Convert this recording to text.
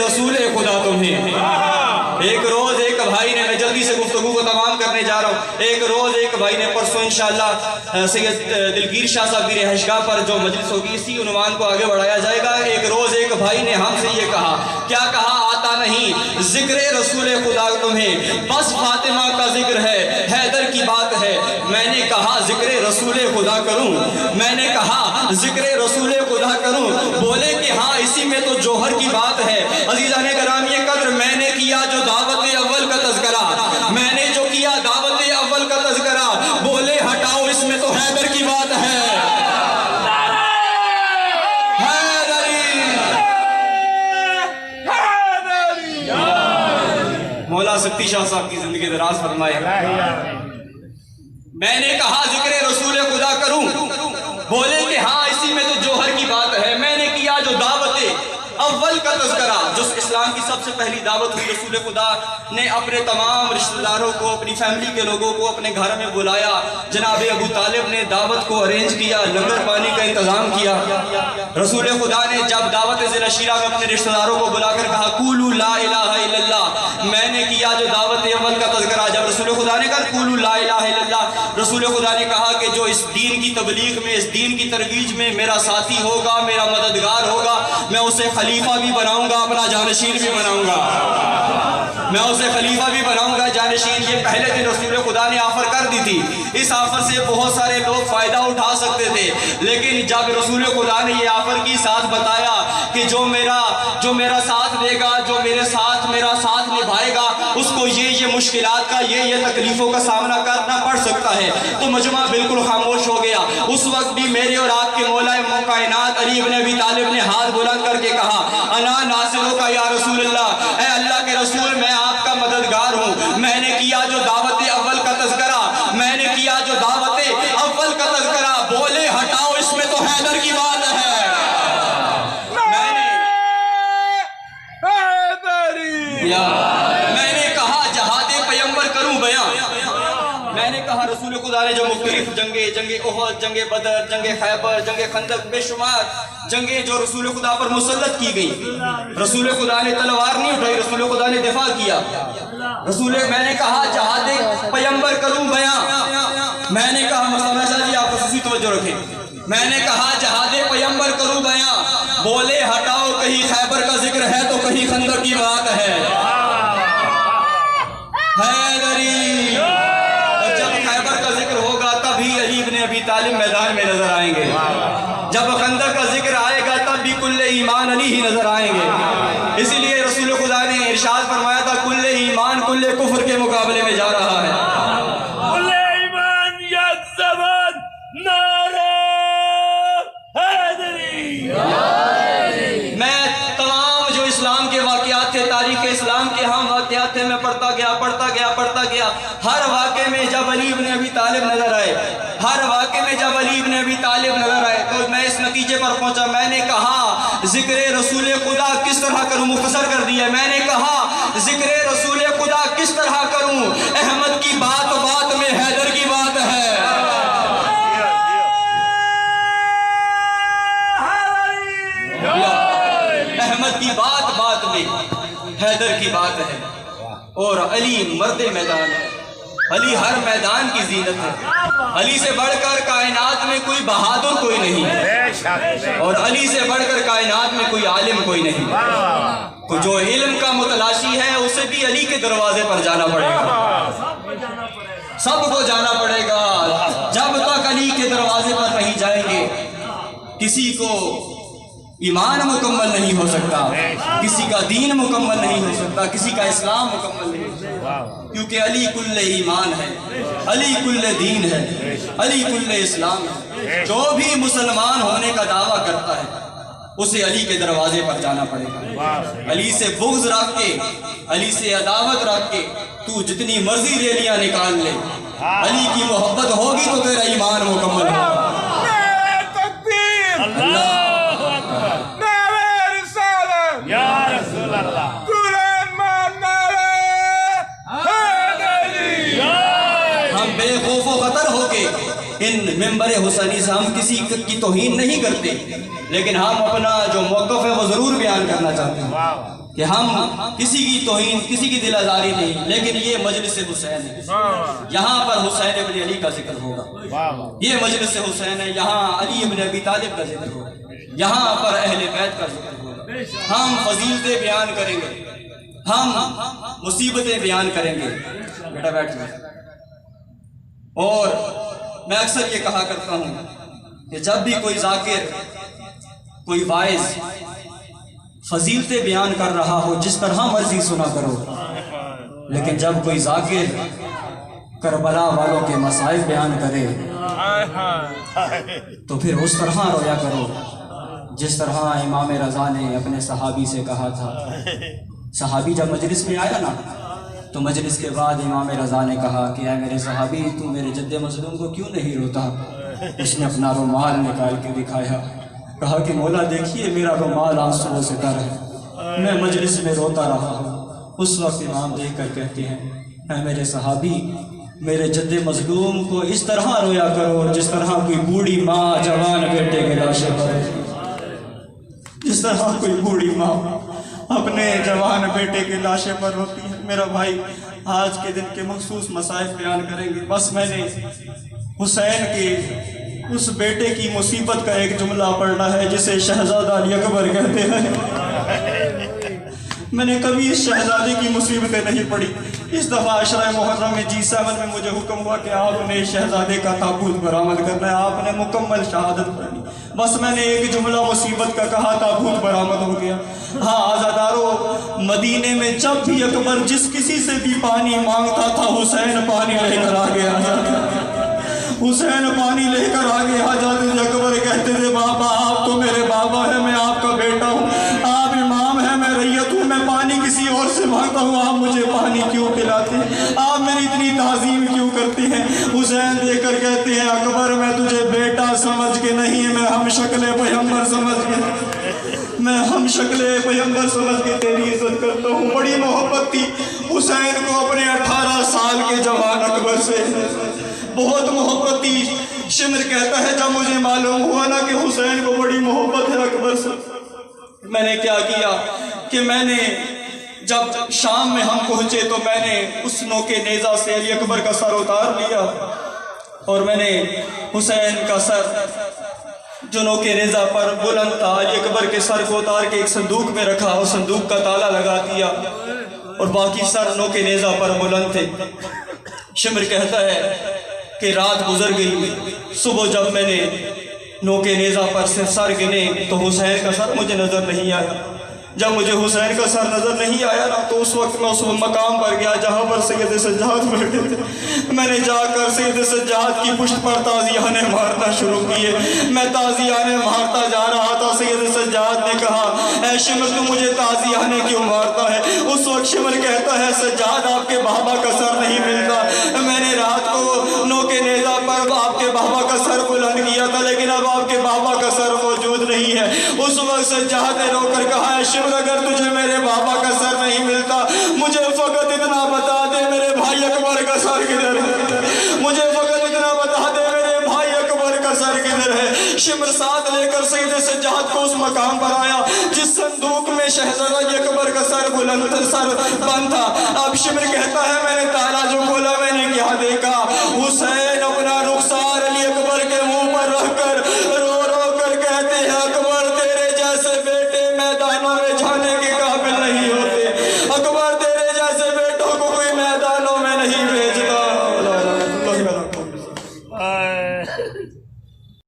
رسول خدا تمہیں. ایک روز ایک بھائی نے, میں جلدی سے گفتگو کو تمام کرنے جا رہا ہوں, ایک روز ایک بھائی نے, پرسوں انشاءاللہ سید دلگیر شاہ صاحب کی رہائشگاہ پر جو مجلس ہوگی اسی عنوان کو آگے بڑھایا جائے گا. ایک روز ایک بھائی نے ہم سے یہ کہا, کیا کہا, آتا نہیں ذکر رسول خدا تمہیں, بس فاطمہ کا ذکر ہے, حیدر کی بات ہے. میں نے کہا ذکر رسول خدا کروں, میں نے کہا ذکر رسول خدا کروں. بولے کہ ہاں اسی میں تو جوہر کی بات ہے. عزیزان گرامی قدر, میں نے کیا جو دعوت اول کا تذکرہ, میں نے جو کیا دعوت اول کا تذکرہ, بولے ہٹاؤ اس میں تو حیدر کی بات ہے. مولا سکتی شاہ صاحب کی زندگی دراز فرمائے. میں نے کہا ذکر رسول خدا کروں, بولے کہ ہاں اسی میں تو جوہر کی بات ہے. میں نے کیا جو دعوت اول کا تذکرہ, جو اسلام کی سب سے پہلی دعوت ہوئی, رسول خدا نے اپنے تمام رشتہ داروں کو, اپنی فیملی کے لوگوں کو اپنے گھر میں بلایا. جناب ابو طالب نے دعوت کو ارینج کیا, لنگر پانی کا انتظام کیا. رسول خدا نے جب دعوت ذی العشیرہ میں اپنے رشتہ داروں کو بلا کر کہا قولوا لا الہ الا اللہ, میں نے کیا جو دعوت اول کا تذکرہ. جب رسول خدا نے کہا قولوا لا الہ الا اللہ, رسول خدا نے کہا کہ جو اس دین کی تبلیغ میں, اس دین کی ترویج میں میرا ساتھی ہوگا, میرا مددگار ہوگا, میں اسے خلیفہ بھی بناؤں گا, اپنا جانشین بھی بناؤں گا, میں اسے خلیفہ بھی بناؤں گا, جانشین. یہ پہلے دن رسول خدا نے آفر کر دی تھی. اس آفر سے بہت سارے لوگ فائدہ اٹھا سکتے تھے, لیکن جب رسول خدا نے یہ آفر کی ساتھ بتایا کہ جو میرا ساتھ دے گا, جو میرے ساتھ میرا ساتھ نبھائے گا, اس کو یہ مشکلات کا, یہ تکلیفوں کا سامنا کرنا پڑ سکتا ہے, تو مجمع بالکل خاموش ہو گیا. اس وقت بھی میرے اور آپ کے مولا کائنات علی بن ابی طالب نے ہاتھ بلند کر کے کہا انا ناصروں کا یا رسول اللہ, اے اللہ کے رسول میں آپ کا مددگار ہوں. میں نے کیا جو دعوت اول کا تذکرہ, میں نے کیا جو دعوت اول کا تذکرہ, بولے ہٹاؤ اس میں تو حیدر کی بات ہے. میں نے کہا جہاد پیمبر کروں بیان, میں نے کہا رسول خدا نے جو مختلف جنگیں, جنگ احد, جنگ بدر, جنگ خیبر, جنگ خندق, بے شمار جنگیں جو رسول خدا پر مسلط کی گئی, رسول خدا نے تلوار نہیں اٹھائی, رسول خدا نے دفاع کیا. میں نے کہا جہاد پیمبر کروں بیان, میں نے کہا مولانا شاہ جی آپ خصوصی توجہ رکھیں, میں نے کہا جہاد پیمبر کروں بیان, بولے ہٹاؤ کہیں خیبر کا ذکر ہے تو کہیں خندق کی بات ہے. حیدری, اور جب خیبر کا ذکر ہوگا تبھی علی بن ابی طالب میدان میں نظر آئیں گے, جب خندق کا ذکر آئے گا تب بھی کل ایمان علی ہی نظر آئیں گے. اسی لیے رسول خدا نے ارشاد فرمایا تھا کل ایمان کل کفر کے مقابلے میں جا رہا ہے. کل ایمان یک زبان نعرہ حیدری. میں تمام جو اسلام کے واقعات تھے, تاریخ اسلام کے ہم واقعات تھے, میں پڑھتا گیا. ہر واقعے میں جب علی بن ابی طالب نظر آئے, ہر واقعے میں جب علی بن ابی طالب نظر آئے تو میں اس نتیجے پر پہنچا. میں نے کہا ذکر رسول خدا کس طرح کروں, مختصر کر دیا. میں نے کہا ذکر رسول خدا کس طرح کروں, احمد کی بات بات میں حیدر کی بات ہے. احمد کی بات بات میں حیدر کی بات ہے, اور علی مرد میدان ہے, علی ہر میدان کی زینت ہے. علی سے بڑھ کر کائنات میں کوئی بہادر کوئی نہیں, اور علی سے بڑھ کر کائنات میں کوئی عالم کوئی نہیں. تو جو علم کا متلاشی ہے اسے بھی علی کے دروازے پر جانا پڑے گا, سب کو جانا پڑے گا. جب تک علی کے دروازے پر نہیں جائیں گے کسی کو ایمان مکمل نہیں ہو سکتا, کسی کا دین مکمل نہیں ہو سکتا, کسی کا اسلام مکمل نہیں ہو سکتا. کیونکہ علی کل ایمان ہے, علی کل دین ہے, علی کل اسلام ہے. جو بھی مسلمان ہونے کا دعویٰ کرتا ہے اسے علی کے دروازے پر جانا پڑے گا. علی سے بغض رکھ کے, علی سے عداوت رکھ کے تو جتنی مرضی ریلیاں نکال لے, علی کی محبت ہوگی تو تیرا ایمان مکمل ہوگا. اللہ یا رسول اللہ, ہم بے خوف و خطر ہو کے ان منبر حسینی سے ہم کسی کی توہین نہیں کرتے، لیکن ہم اپنا جو موقف ہے وہ ضرور بیان کرنا چاہتے ہیں کہ ہم کسی کی توہین، کسی کی دل آزاری نہیں، لیکن یہ مجلس حسین ہے، یہاں پر حسین ابن علی کا ذکر ہوگا، یہ مجلس حسین ہے، یہاں علی ابن ابی طالب کا ذکر ہوگا، یہاں پر اہل بیت کا ذکر ہوگا، ہم فضیلتیں بیان کریں گے، ہم مصیبتیں بیان کریں گے۔ بیٹا بیٹھ جائے۔ اور میں اکثر یہ کہا کرتا ہوں کہ جب بھی کوئی ذاکر، کوئی واعظ فضیلتیں بیان کر رہا ہو جس طرح مرضی سنا کرو، لیکن جب کوئی ذاکر کربلا والوں کے مصائب بیان کرے تو پھر اس طرح رویا کرو جس طرح امام رضا نے اپنے صحابی سے کہا تھا۔ صحابی جب مجلس میں آیا نا تو مجلس کے بعد امام رضا نے کہا کہ اے میرے صحابی، تو میرے جد مظلوم کو کیوں نہیں روتا؟ اس نے اپنا رومال نکال کے دکھایا، کہا کہ مولا دیکھیے میرا رومال آنسوؤں سے تر ہے، میں مجلس میں روتا رہا ہوں۔ اس وقت امام دیکھ کر کہتے ہیں اے میرے صحابی، میرے جد مظلوم کو اس طرح رویا کرو جس طرح کوئی بوڑھی ماں جوان بیٹے کے لاشے پر، جس طرح کوئی بوڑھی ماں اپنے جوان بیٹے کے لاشے پر روتی ہے۔ میرا بھائی آج کے دن کے مخصوص مسائل بیان کریں گے، بس میں نے حسین کے اس بیٹے کی مصیبت کا ایک جملہ پڑھنا ہے جسے شہزادہ علی اکبر کہتے ہیں۔ میں نے کبھی اس شہزادے کی مصیبتیں نہیں پڑھی، اس دفعہ عشرہ محرم میں G7 میں مجھے حکم ہوا کہ آپ نے شہزادے کا تابوت برآمد کرنا ہے، آپ نے مکمل شہادت پڑھی، بس میں نے ایک جملہ مصیبت کا کہا، تابوت برآمد ہو گیا۔ ہاں عزادارو، مدینے میں جب بھی اکبر جس کسی سے بھی پانی مانگتا تھا حسین پانی لے کر آ گیا، حسین پانی لے کر آ گیا۔ حضرت اکبر کہتے تھے بابا آپ تو میرے بابا ہیں، میں آپ کا بیٹا ہوں، آپ امام ہیں، میں ریت ہوں، میں پانی کسی اور سے مانگتا ہوں، آپ مجھے پانی کیوں پلاتے ہیں، آپ میری اتنی تعظیم کیوں کرتے ہیں؟ حسین دیکھ کر کہتے ہیں اکبر میں تجھے بیٹا سمجھ کے نہیں، میں ہم شکل پیغمبر سمجھ کے، میں ہم شکل پیغمبر سمجھ کے تیری عزت کرتا ہوں۔ بڑی محبت تھی حسین کو اپنے 18 سال کے جوان اکبر سے، بہت محبت تھی۔ شمر کہتا ہے جب مجھے معلوم ہوا نا کہ حسین کو بڑی محبت ہے اکبر سے، میں نے کیا کیا کہ میں نے جب شام میں ہم پہنچے تو میں نے اس نوکے نیزہ سے علی اکبر کا سر اتار لیا اور میں نے حسین کا سر جو نوکے نیزہ پر بلند تھا علی اکبر کے سر کو اتار کے ایک صندوق میں رکھا اور صندوق کا تالا لگا دیا اور باقی سر نوکے نیزہ پر بلند تھے۔ شمر کہتا ہے کہ رات گزر گئی، صبح جب میں نے نوکے نیزہ پر سے سر گنے تو حسین کا سر مجھے نظر نہیں آیا۔ جب مجھے حسین کا سر نظر نہیں آیا نا تو اس وقت میں اس مقام پر گیا جہاں پر سید سجاد بیٹھے تھے۔ میں نے جا کر سید سجاد کی پشت پر تازیانے مارنا شروع کیے، میں تازیانے مارتا جا رہا تھا۔ سید سجاد نے کہا اے شمر تو مجھے تازیانے کیوں مارتا ہے؟ اس وقت شمر کہتا ہے سجاد آپ کے بابا کا سر نہیں ملتا، میں نے رات کو نوکے نیزہ پر آپ کے بابا کا سر بلند کیا تھا لیکن اب آپ کے بابا کا سر موجود نہیں ہے۔ اس وقت سجاد نے رو کر کہا ہے شمر اگر تجھے میرے بابا کا سر نہیں ملتا مجھے فقط اتنا بتا دے میرے بھائی اکبر کا سر کدھر ہے، مجھے فقط اتنا بتا دے میرے بھائی اکبر کا سر کدھر ہے۔ شمر ساتھ لے کر سید سجاد کو اس مقام پر آیا جس صندوق میں شہزادہ علی اکبر کا سر بند تھا۔ اب شمر کہتا ہے میں نے تالا جو کھولا میں نے کیا دیکھا، حسین اپنا رخسار